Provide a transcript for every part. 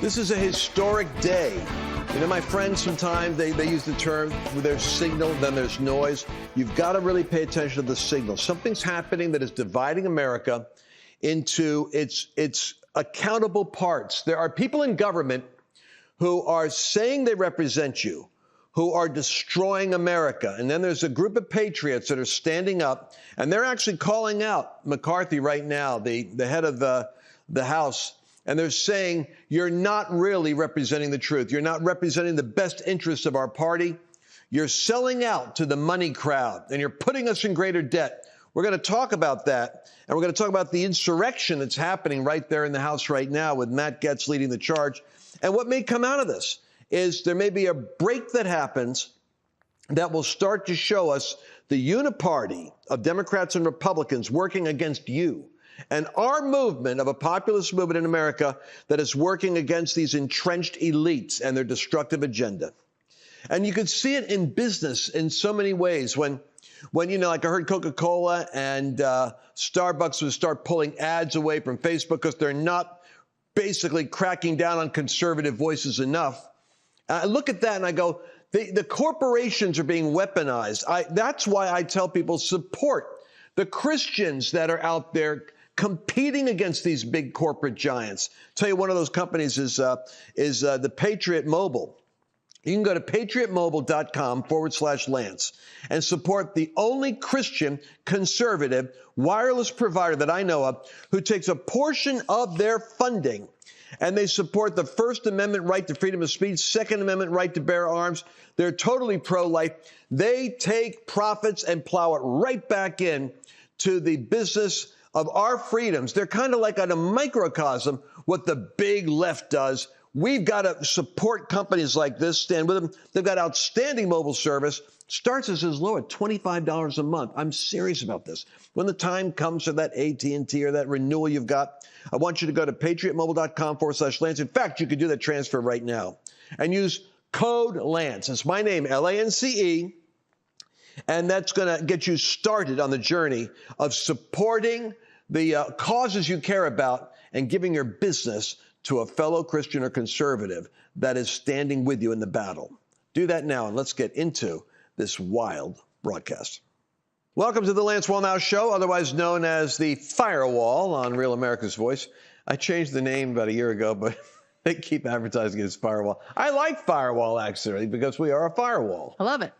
This is a historic day. You know, my friends, sometimes they use the term, there's signal, then there's noise. You've got to really pay attention to the signal. Something's happening that is dividing America into its accountable parts. There are people in government who are saying they represent you, who are destroying America. And then there's a group of patriots that are standing up, and they're actually calling out McCarthy right now, the head of the House. And they're saying, you're not really representing the truth. You're not representing the best interests of our party. You're selling out to the money crowd, and you're putting us in greater debt. We're going to talk about that, and we're going to talk about the insurrection that's happening right there in the House right now with Matt Gaetz leading the charge. And what may come out of this is there may be a break that happens that will start to show us the uniparty of Democrats and Republicans working against you. And our movement of a populist movement in America that is working against these entrenched elites and their destructive agenda. And you could see it in business in so many ways. When you know, like I heard Coca-Cola and Starbucks would start pulling ads away from Facebook because they're not basically cracking down on conservative voices enough. I look at that and I go, the corporations are being weaponized. That's why I tell people support the Christians that are out there competing against these big corporate giants. I'll tell you, one of those companies is the Patriot Mobile. You can go to patriotmobile.com/Lance and support the only Christian conservative wireless provider that I know of who takes a portion of their funding and they support the First Amendment right to freedom of speech, Second Amendment right to bear arms. They're totally pro-life. They take profits and plow it right back in to the business of our freedoms. They're kind of like on a microcosm what the big left does. We've got to support companies like this, stand with them. They've got outstanding mobile service. Starts as low as $25 a month. I'm serious about this. When the time comes for that AT&T or that renewal you've got, I want you to go to patriotmobile.com/Lance. In fact, you could do that transfer right now and use code Lance. It's my name, Lance. And that's going to get you started on the journey of supporting the causes you care about and giving your business to a fellow Christian or conservative that is standing with you in the battle. Do that now, and let's get into this wild broadcast. Welcome to the Lance Wallnau Show, otherwise known as the Firewall on Real America's Voice. I changed the name about a year ago, but they keep advertising it as Firewall. I like Firewall, actually, because we are a firewall. I love it.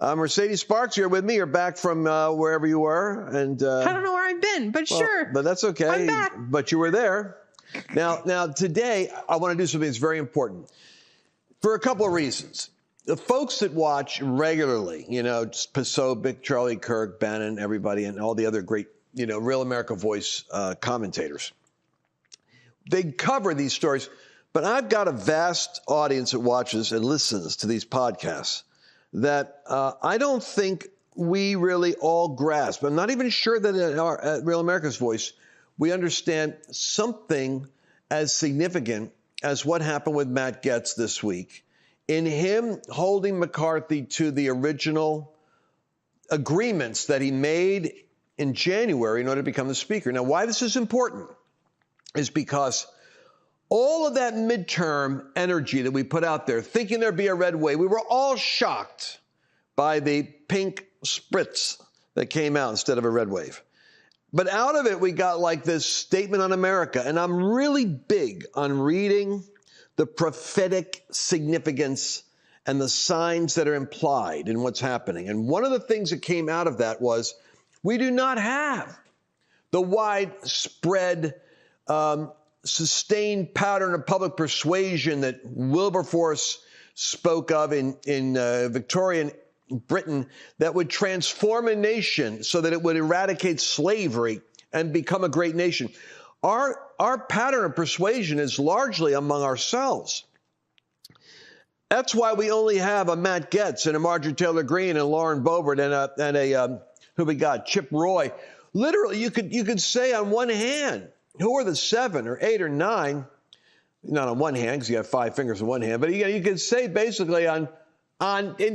Mercedes Sparks, you're with me. You're back from wherever you were. And I don't know where I've been, but sure. But that's okay. I'm back. But you were there. Now, today, I want to do something that's very important for a couple of reasons. The folks that watch regularly, you know, Posobiec, Charlie Kirk, Bannon, everybody, and all the other great, you know, Real America Voice commentators, they cover these stories. But I've got a vast audience that watches and listens to these podcasts that I don't think we really all grasp. I'm not even sure that at Real America's Voice, we understand something as significant as what happened with Matt Gaetz this week in him holding McCarthy to the original agreements that he made in January in order to become the speaker. Now, why this is important is because all of that midterm energy that we put out there, thinking there'd be a red wave, we were all shocked by the pink spritz that came out instead of a red wave. But out of it, we got like this statement on America. And I'm really big on reading the prophetic significance and the signs that are implied in what's happening. And one of the things that came out of that was we do not have the widespread sustained pattern of public persuasion that Wilberforce spoke of in Victorian Britain that would transform a nation so that it would eradicate slavery and become a great nation. Our pattern of persuasion is largely among ourselves. That's why we only have a Matt Gaetz and a Marjorie Taylor Greene and Lauren Boebert and a who we got, Chip Roy. Literally, you could say on one hand, who are the 7 or 8 or 9? Not on one hand, because you have 5 fingers in one hand, but you could say basically in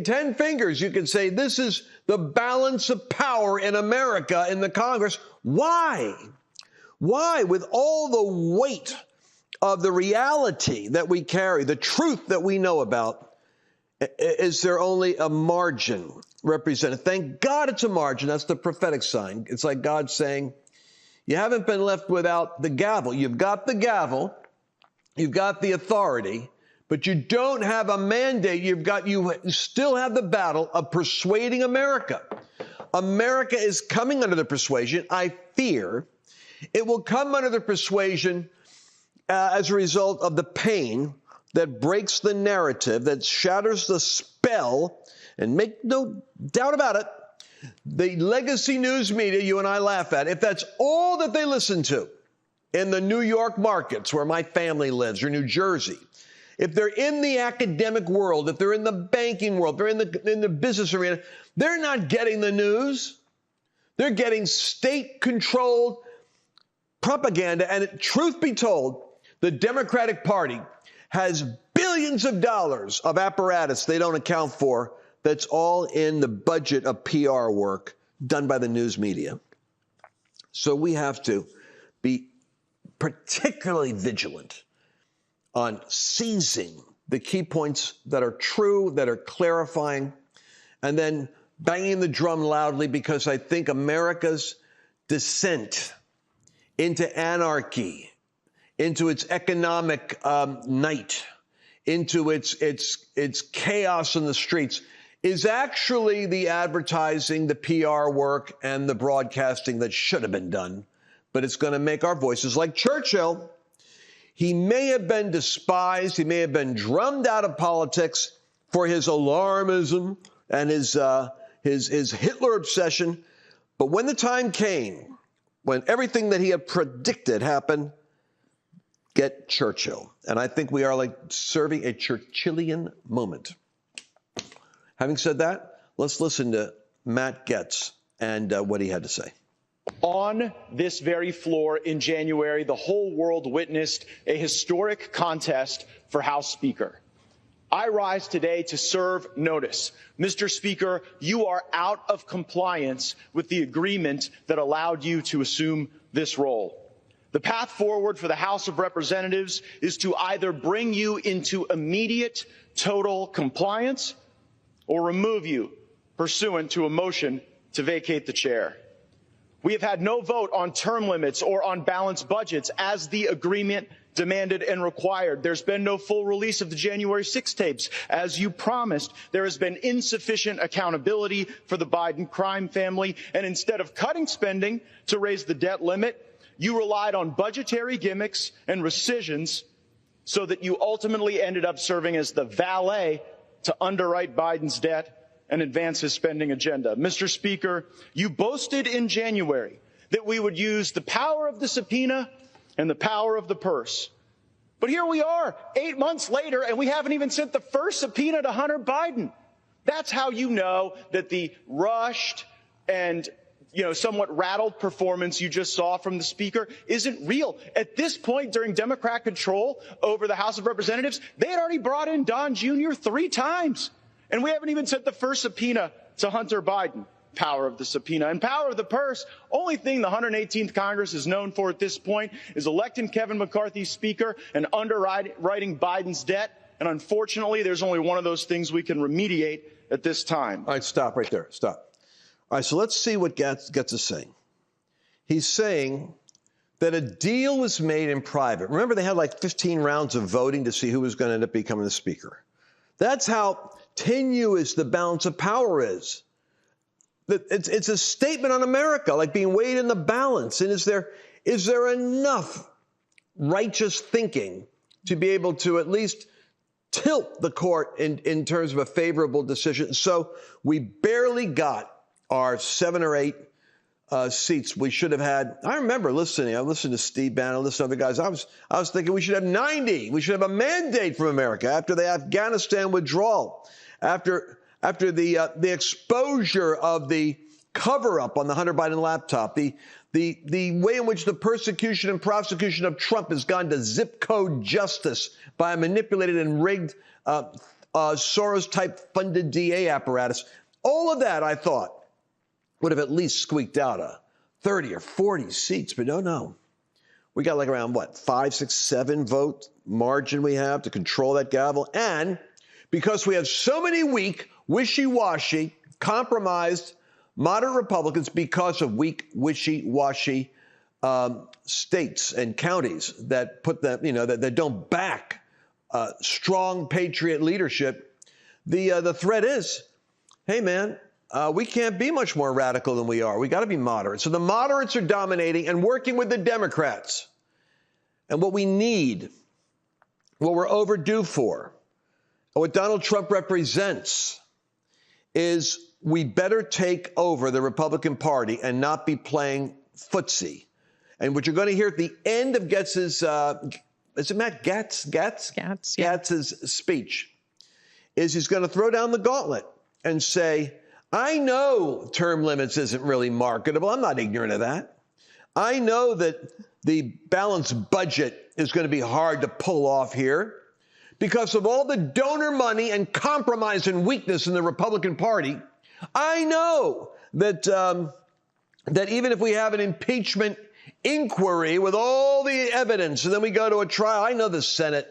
10 fingers, you could say this is the balance of power in America in the Congress. Why? Why, with all the weight of the reality that we carry, the truth that we know about, is there only a margin represented. Thank God it's a margin. That's the prophetic sign. It's like God saying, you haven't been left without the gavel. You've got the gavel. You've got the authority, but you don't have a mandate. You still have the battle of persuading America. America is coming under the persuasion. I fear it will come under the persuasion as a result of the pain that breaks the narrative, that shatters the spell, and make no doubt about it, the legacy news media you and I laugh at, if that's all that they listen to in the New York markets where my family lives, or New Jersey, if they're in the academic world, if they're in the banking world, they're in the business arena, they're not getting the news. They're getting state-controlled propaganda. And truth be told, the Democratic Party has billions of dollars of apparatus they don't account for. That's all in the budget of PR work done by the news media. So we have to be particularly vigilant on seizing the key points that are true, that are clarifying, and then banging the drum loudly, because I think America's descent into anarchy, into its economic night, into its chaos in the streets, is actually the advertising, the PR work, and the broadcasting that should have been done. But it's going to make our voices like Churchill. He may have been despised. He may have been drummed out of politics for his alarmism and his Hitler obsession. But when the time came, when everything that he had predicted happened, get Churchill. And I think we are like serving a Churchillian moment. Having said that, let's listen to Matt Gaetz and what he had to say. On this very floor in January, the whole world witnessed a historic contest for House Speaker. I rise today to serve notice. Mr. Speaker, you are out of compliance with the agreement that allowed you to assume this role. The path forward for the House of Representatives is to either bring you into immediate total compliance or remove you pursuant to a motion to vacate the chair. We have had no vote on term limits or on balanced budgets as the agreement demanded and required. There's been no full release of the January 6 tapes as you promised. There has been insufficient accountability for the Biden crime family. And instead of cutting spending to raise the debt limit, you relied on budgetary gimmicks and rescissions so that you ultimately ended up serving as the valet to underwrite Biden's debt and advance his spending agenda. Mr. Speaker, you boasted in January that we would use the power of the subpoena and the power of the purse. But here we are, 8 months later, and we haven't even sent the first subpoena to Hunter Biden. That's how you know that the rushed and somewhat rattled performance you just saw from the Speaker isn't real. At this point, during Democrat control over the House of Representatives, they had already brought in Don Jr. 3 times. And we haven't even sent the first subpoena to Hunter Biden. Power of the subpoena and power of the purse. Only thing the 118th Congress is known for at this point is electing Kevin McCarthy Speaker and underwriting Biden's debt. And unfortunately, there's only one of those things we can remediate at this time. All right, stop right there. Stop. All right, so let's see what Gaetz is saying. He's saying that a deal was made in private. Remember, they had like 15 rounds of voting to see who was going to end up becoming the Speaker. That's how tenuous the balance of power is. It's a statement on America, like being weighed in the balance. And is there enough righteous thinking to be able to at least tilt the court in terms of a favorable decision? So we barely got our 7 or 8 seats we should have had. I remember listening. I listened to Steve Bannon, listened to other guys. I was thinking we should have 90. We should have a mandate from America after the Afghanistan withdrawal, after the exposure of the cover-up on the Hunter Biden laptop, the way in which the persecution and prosecution of Trump has gone to zip code justice by a manipulated and rigged Soros-type funded DA apparatus. All of that, I thought, would have at least squeaked out a 30 or 40 seats. But no. We got like around, what, 5, 6, 7 vote margin we have to control that gavel. And because we have so many weak, wishy-washy, compromised, moderate Republicans because of weak, wishy-washy states and counties that put them, that don't back strong patriot leadership, the threat is, hey, man, we can't be much more radical than we are. We got to be moderate. So the moderates are dominating and working with the Democrats. And what we need, what we're overdue for, and what Donald Trump represents is we better take over the Republican Party and not be playing footsie. And what you're going to hear at the end of Gaetz's, is it Matt Gaetz? Gaetz, yeah. Gaetz's speech is he's going to throw down the gauntlet and say, I know term limits isn't really marketable. I'm not ignorant of that. I know that the balanced budget is going to be hard to pull off here because of all the donor money and compromise and weakness in the Republican Party. I know that that even if we have an impeachment inquiry with all the evidence and then we go to a trial, I know the Senate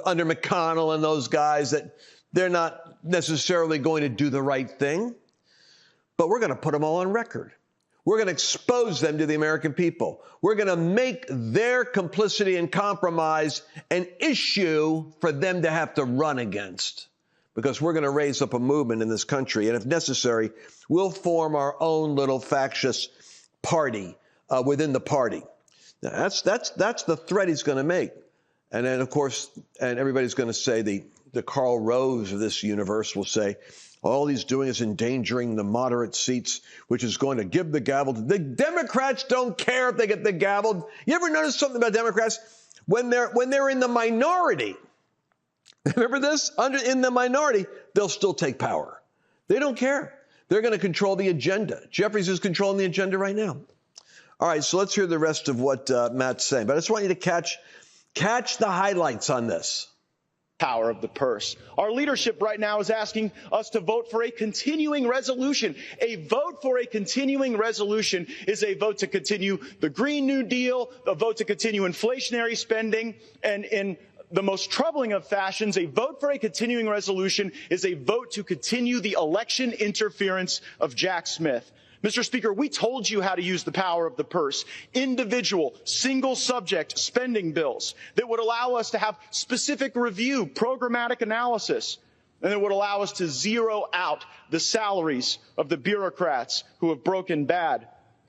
under McConnell and those guys that they're not necessarily going to do the right thing. But we're going to put them all on record. We're going to expose them to the American people. We're going to make their complicity and compromise an issue for them to have to run against, because we're going to raise up a movement in this country. And if necessary, we'll form our own little factious party within the party. Now, that's the threat he's going to make. And then, of course, and everybody's going to say, the Karl Rove of this universe will say, all he's doing is endangering the moderate seats, which is going to give the gavel. The Democrats don't care if they get the gavel. You ever notice something about Democrats? When they're in the minority, remember this? In the minority, they'll still take power. They don't care. They're going to control the agenda. Jeffries is controlling the agenda right now. All right, so let's hear the rest of what Matt's saying. But I just want you to catch the highlights on this. Power of the purse. Our leadership right now is asking us to vote for a continuing resolution. A vote for a continuing resolution is a vote to continue the Green New Deal, a vote to continue inflationary spending, and in the most troubling of fashions, a vote for a continuing resolution is a vote to continue the election interference of Jack Smith. Mr. Speaker, we told you how to use the power of the purse. Individual, single-subject spending bills that would allow us to have specific review, programmatic analysis, and that would allow us to zero out the salaries of the bureaucrats who have broken bad,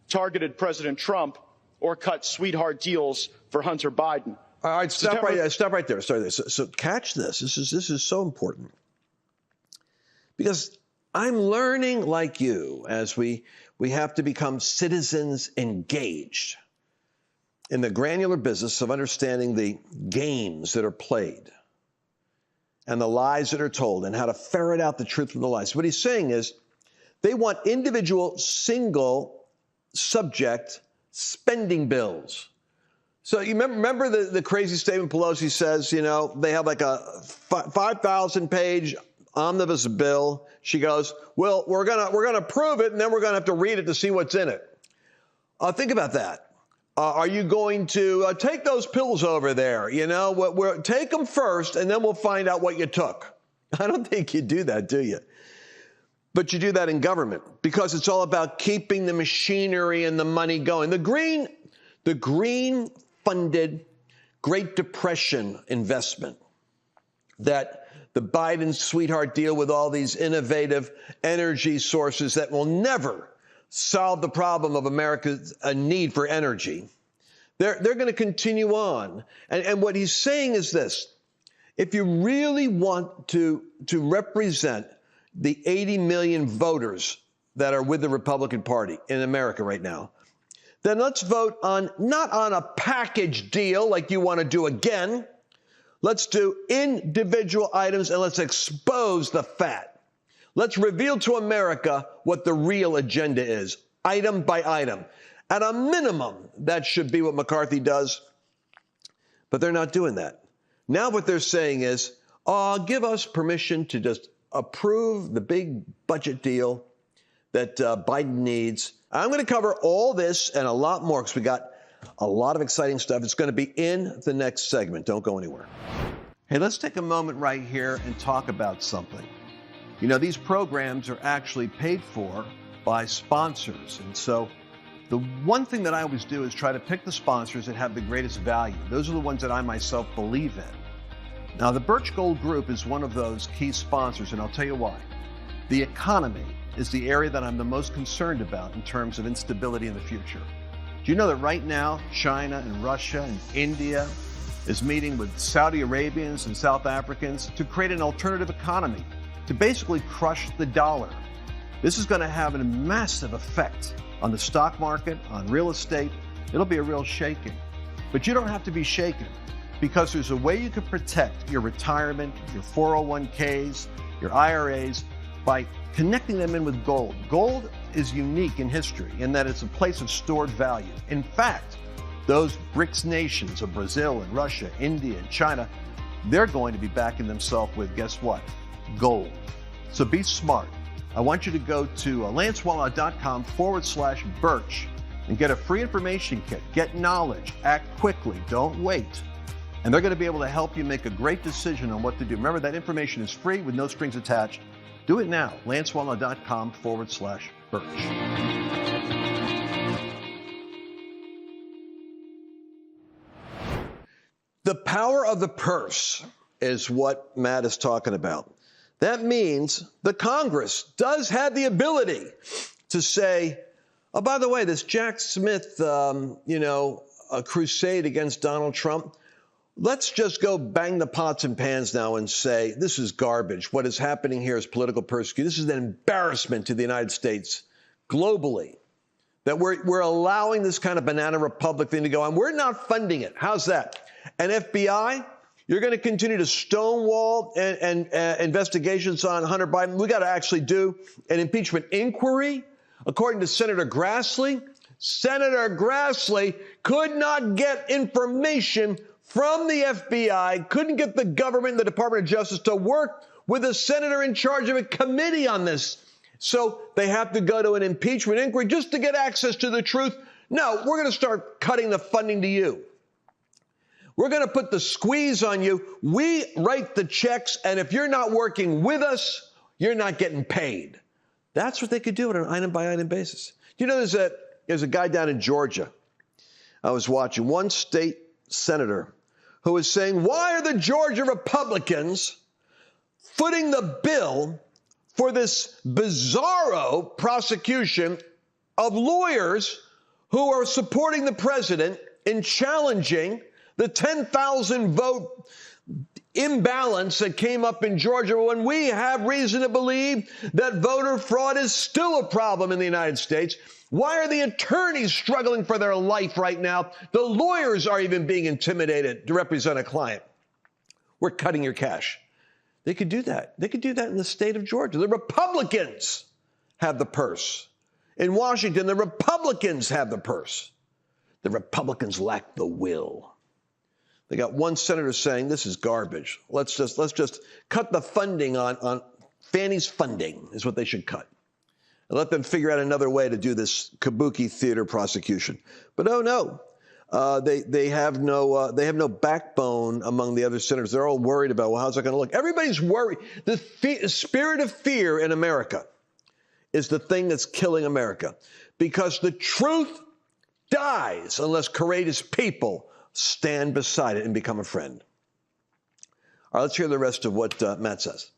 targeted President Trump, or cut sweetheart deals for Hunter Biden. All right, stop right there. So catch this. This is so important. Because I'm learning, like you, as we have to become citizens engaged in the granular business of understanding the games that are played and the lies that are told and how to ferret out the truth from the lies. What he's saying is they want individual, single subject spending bills. So you remember the crazy statement Pelosi says, they have like a 5,000 page omnibus bill. She goes, well, we're gonna approve it, and then we're gonna have to read it to see what's in it. Think about that. Are you going to take those pills over there? Take them first, and then we'll find out what you took. I don't think you do that, do you? But you do that in government because it's all about keeping the machinery and the money going. The green funded Great Depression investment that the Biden sweetheart deal with all these innovative energy sources that will never solve the problem of America's need for energy. They're going to continue on. And what he's saying is this. If you really want to represent the 80 million voters that are with the Republican Party in America right now, then let's vote not on a package deal like you want to do again. Let's do individual items and let's expose the fat. Let's reveal to America what the real agenda is, item by item. At a minimum, that should be what McCarthy does, but they're not doing that. Now what they're saying is, give us permission to just approve the big budget deal that Biden needs. I'm going to cover all this and a lot more because we got A lot of exciting stuff. It's going to be in the next segment. Don't go anywhere. Hey, let's take a moment right here and talk about something. You know, these programs are actually paid for by sponsors. And so the one thing that I always do is try to pick the sponsors that have the greatest value. Those are the ones that I myself believe in. Now, the Birch Gold Group is one of those key sponsors, and I'll tell you why. The economy is the area that I'm the most concerned about in terms of instability in the future. Do you know that right now, China and Russia and India is meeting with Saudi Arabians and South Africans to create an alternative economy, to basically crush the dollar? This is going to have a massive effect on the stock market, on real estate. It'll be a real shaking. But you don't have to be shaken, because there's a way you can protect your retirement, your 401ks, your IRAs, by connecting them in with gold. Gold is unique in history in that it's a place of stored value. In fact, those BRICS nations of Brazil and Russia, India and China, they're going to be backing themselves with, guess what? Gold. So be smart. I want you to go to lancewallnau.com/Birch and get a free information kit. Get knowledge. Act quickly. Don't wait. And they're going to be able to help you make a great decision on what to do. Remember, that information is free with no strings attached. Do it now. lancewallnau.com/Birch. The power of the purse is what Matt is talking about. That means the Congress does have the ability to say, oh, by the way, this Jack Smith, a crusade against Donald Trump, let's just go bang the pots and pans now and say, this is garbage. What is happening here is political persecution. This is an embarrassment to the United States globally, that we're allowing this kind of banana republic thing to go on. We're not funding it. How's that? And FBI, you're going to continue to stonewall and investigations on Hunter Biden. We got to actually do an impeachment inquiry. According to Senator Grassley, Senator Grassley could not get information from the FBI, couldn't get the government, the Department of Justice to work with a senator in charge of a committee on this. So they have to go to an impeachment inquiry just to get access to the truth. No, we're going to start cutting the funding to you. We're going to put the squeeze on you. We write the checks, and if you're not working with us, you're not getting paid. That's what they could do on an item-by-item basis. You know, there's a guy down in Georgia I was watching, one state senator who was saying, why are the Georgia Republicans footing the bill for this bizarro prosecution of lawyers who are supporting the president in challenging the 10,000 vote imbalance that came up in Georgia, when we have reason to believe that voter fraud is still a problem in the United States? Why are the attorneys struggling for their life right now? The lawyers are even being intimidated to represent a client. We're cutting your cash. They could do that. They could do that in the state of Georgia. The Republicans have the purse. In Washington, the Republicans have the purse. The Republicans lack the will. They got one senator saying, this is garbage. Let's just cut the funding on Fannie's funding is what they should cut. And let them figure out another way to do this kabuki theater prosecution. But oh no, they have no backbone among the other senators. They're all worried about, well, how's that going to look? Everybody's worried. The spirit of fear in America is the thing that's killing America, because the truth dies unless courageous people stand beside it and become a friend. All right, let's hear the rest of what Matt says.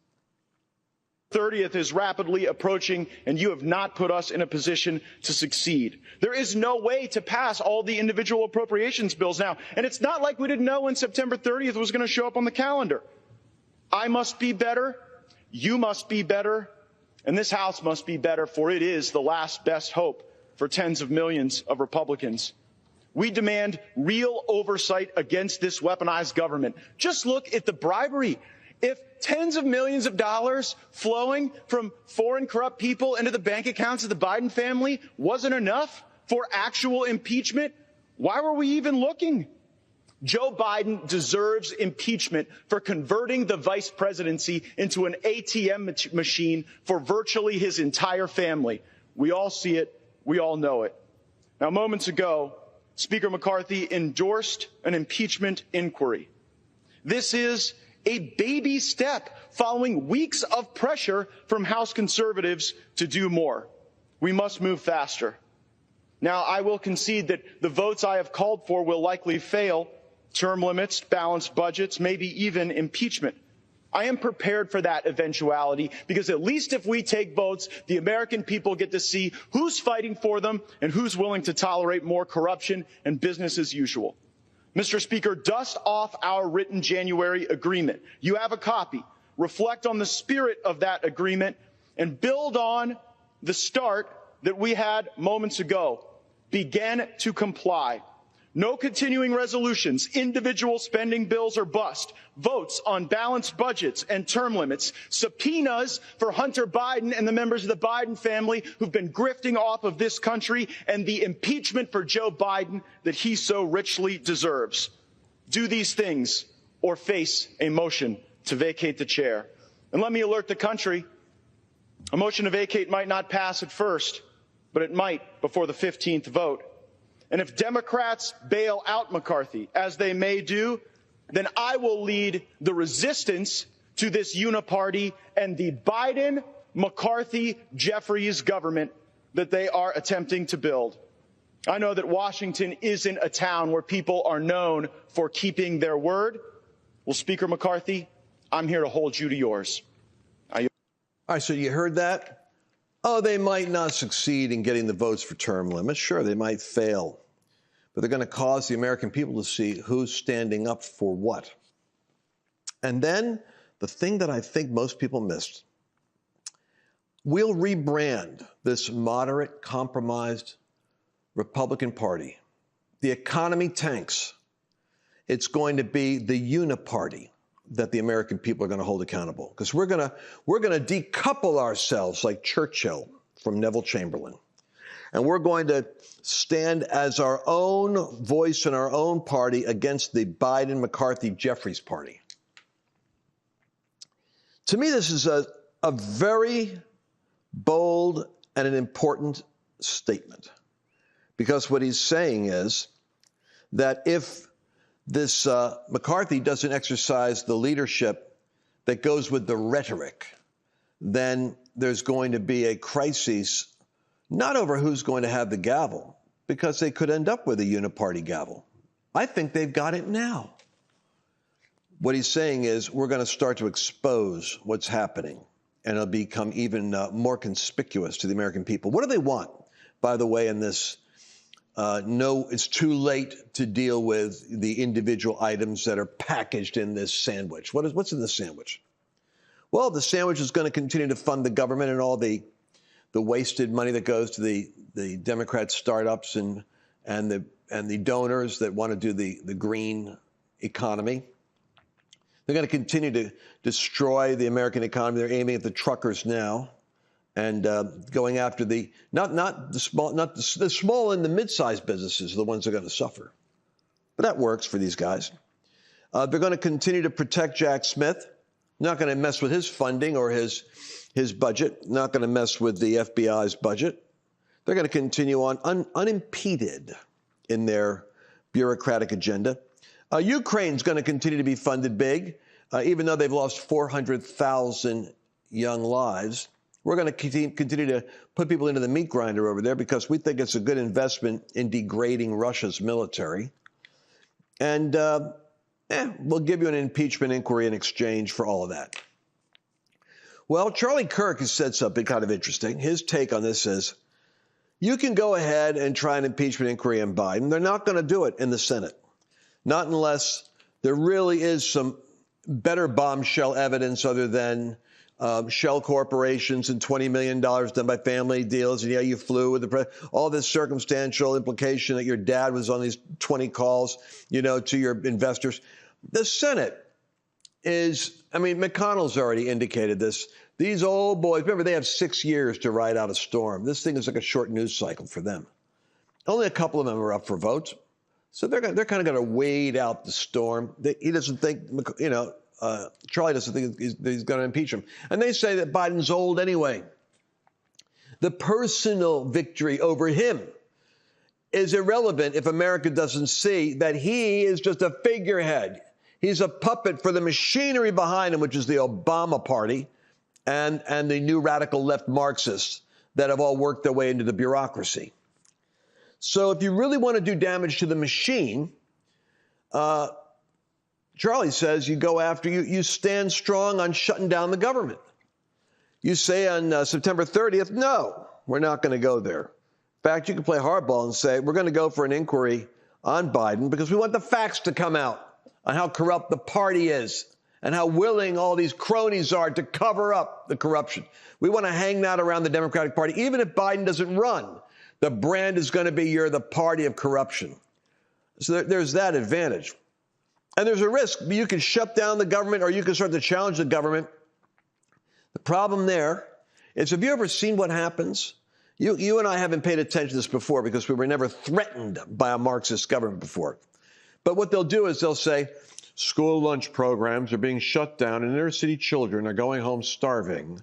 30th is rapidly approaching, and you have not put us in a position to succeed. There is no way to pass all the individual appropriations bills now, and it's not like we didn't know when September 30th was going to show up on the calendar. I must be better, you must be better, and this House must be better, for it is the last best hope for tens of millions of Republicans. We demand real oversight against this weaponized government. Just look at the bribery. If tens of millions of dollars flowing from foreign corrupt people into the bank accounts of the Biden family wasn't enough for actual impeachment, why were we even looking? Joe Biden deserves impeachment for converting the vice presidency into an ATM machine for virtually his entire family. We all see it. We all know it. Now, moments ago, Speaker McCarthy endorsed an impeachment inquiry. This is a baby step following weeks of pressure from House conservatives to do more. We must move faster. Now, I will concede that the votes I have called for will likely fail: term limits, balanced budgets, maybe even impeachment. I am prepared for that eventuality, because at least if we take votes, the American people get to see who's fighting for them and who's willing to tolerate more corruption and business as usual. Mr. Speaker, dust off our written January agreement. You have a copy. Reflect on the spirit of that agreement and build on the start that we had moments ago. Begin to comply. No continuing resolutions, individual spending bills or bust, votes on balanced budgets and term limits, subpoenas for Hunter Biden and the members of the Biden family who've been grifting off of this country, and the impeachment for Joe Biden that he so richly deserves. Do these things or face a motion to vacate the chair. And let me alert the country, a motion to vacate might not pass at first, but it might before the 15th vote. And if Democrats bail out McCarthy, as they may do, then I will lead the resistance to this uniparty and the Biden, McCarthy, Jeffries government that they are attempting to build. I know that Washington isn't a town where people are known for keeping their word. Well, Speaker McCarthy, I'm here to hold you to yours. All right, so you heard that? Oh, they might not succeed in getting the votes for term limits. Sure, they might fail. But they're going to cause the American people to see who's standing up for what. And then the thing that I think most people missed, we'll rebrand this moderate, compromised Republican Party. The economy tanks. It's going to be the uniparty that the American people are going to hold accountable, because we're going to decouple ourselves like Churchill from Neville Chamberlain, and we're going to stand as our own voice in our own party against the Biden, McCarthy, Jeffries party. To me, this is a very bold and an important statement, because what he's saying is that if this McCarthy doesn't exercise the leadership that goes with the rhetoric, then there's going to be a crisis, not over who's going to have the gavel, because they could end up with a uniparty gavel. I think they've got it now. What he's saying is we're going to start to expose what's happening, and it'll become even more conspicuous to the American people. What do they want, by the way, in this? No, it's too late to deal with the individual items that are packaged in this sandwich. What's in the sandwich? Well, the sandwich is going to continue to fund the government and all the wasted money that goes to the Democrat startups and the donors that want to do the green economy. They're going to continue to destroy the American economy. They're aiming at the truckers now, and going after the small and the mid-sized businesses are the ones that are going to suffer. But that works for these guys. They're going to continue to protect Jack Smith. Not going to mess with his funding or his budget. Not going to mess with the FBI's budget. They're going to continue on unimpeded in their bureaucratic agenda. Ukraine's going to continue to be funded big, even though they've lost 400,000 young lives. We're going to continue to put people into the meat grinder over there because we think it's a good investment in degrading Russia's military. And we'll give you an impeachment inquiry in exchange for all of that. Well, Charlie Kirk has said something kind of interesting. His take on this is, you can go ahead and try an impeachment inquiry on Biden. They're not going to do it in the Senate. Not unless there really is some better bombshell evidence other than shell corporations and $20 million done by family deals. And yeah, you flew with the president. All this circumstantial implication that your dad was on these 20 calls, to your investors. The Senate is, McConnell's already indicated this. These old boys, remember, they have 6 years to ride out a storm. This thing is like a short news cycle for them. Only a couple of them are up for votes. So they're kind of going to wade out the storm. He doesn't think, Charlie doesn't think he's going to impeach him. And they say that Biden's old anyway. The personal victory over him is irrelevant if America doesn't see that he is just a figurehead. He's a puppet for the machinery behind him, which is the Obama party and the new radical left Marxists that have all worked their way into the bureaucracy. So if you really want to do damage to the machine, Charlie says you go after, you stand strong on shutting down the government. You say on September 30th, no, we're not going to go there. In fact, you can play hardball and say, we're going to go for an inquiry on Biden because we want the facts to come out on how corrupt the party is and how willing all these cronies are to cover up the corruption. We want to hang that around the Democratic Party. Even if Biden doesn't run, the brand is going to be you're the party of corruption. So there's that advantage. And there's a risk. You can shut down the government or you can start to challenge the government. The problem there is, have you ever seen what happens? You and I haven't paid attention to this before because we were never threatened by a Marxist government before. But what they'll do is they'll say, school lunch programs are being shut down and inner city children are going home starving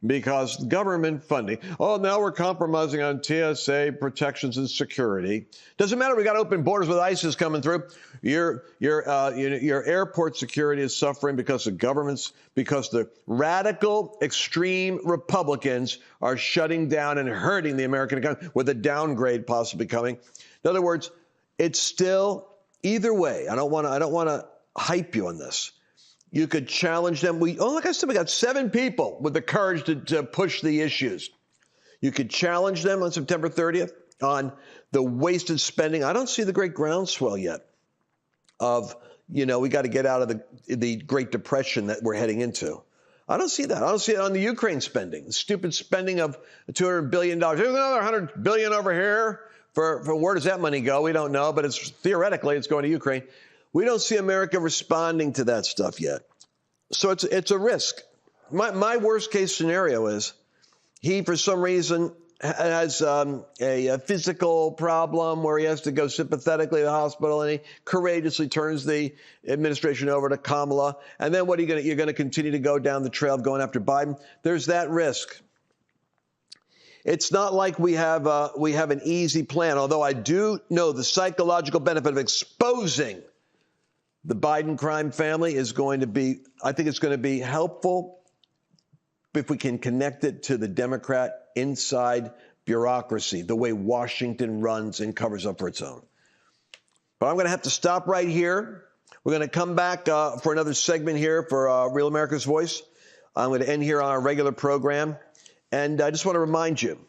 because government funding. Oh, now we're compromising on TSA protections and security. Doesn't matter. We got open borders with ISIS coming through. Your airport security is suffering because the radical extreme Republicans are shutting down and hurting the American economy with a downgrade possibly coming. In other words, it's still either way. I don't want to hype you on this. You could challenge them. Like I said, we got 7 people with the courage to push the issues. You could challenge them on September 30th on the wasted spending. I don't see the great groundswell yet of, we got to get out of the Great Depression that we're heading into. I don't see that. I don't see it on the Ukraine spending, the stupid spending of $200 billion. Here's another $100 billion over here. For where does that money go? We don't know, but theoretically it's going to Ukraine. We don't see America responding to that stuff yet. So it's a risk. My worst case scenario is he, for some reason, has a physical problem where he has to go sympathetically to the hospital, and he courageously turns the administration over to Kamala. And then what are you're going to continue to go down the trail of going after Biden? There's that risk. It's not like we have an easy plan, although I do know the psychological benefit of exposing the Biden crime family is going to be, I think it's going to be helpful if we can connect it to the Democrat inside bureaucracy, the way Washington runs and covers up for its own. But I'm going to have to stop right here. We're going to come back for another segment here for Real America's Voice. I'm going to end here on our regular program. And I just want to remind you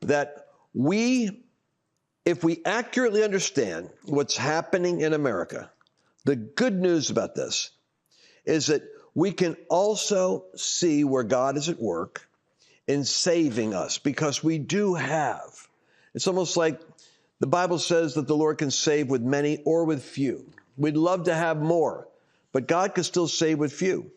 that if we accurately understand what's happening in America, the good news about this is that we can also see where God is at work in saving us, because we do have. It's almost like the Bible says that the Lord can save with many or with few. We'd love to have more, but God can still save with few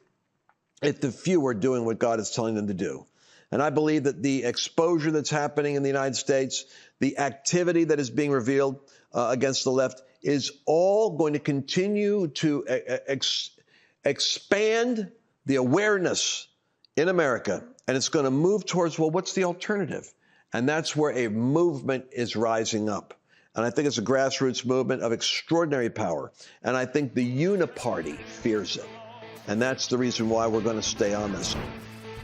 if the few are doing what God is telling them to do. And I believe that the exposure that's happening in the United States, the activity that is being revealed against the left, is all going to continue to expand the awareness in America. And it's going to move towards, well, what's the alternative? And that's where a movement is rising up. And I think it's a grassroots movement of extraordinary power. And I think the Uniparty fears it. And that's the reason why we're going to stay on this.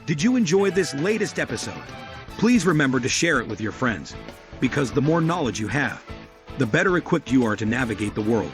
Did you enjoy this latest episode? Please remember to share it with your friends, because the more knowledge you have, the better equipped you are to navigate the world.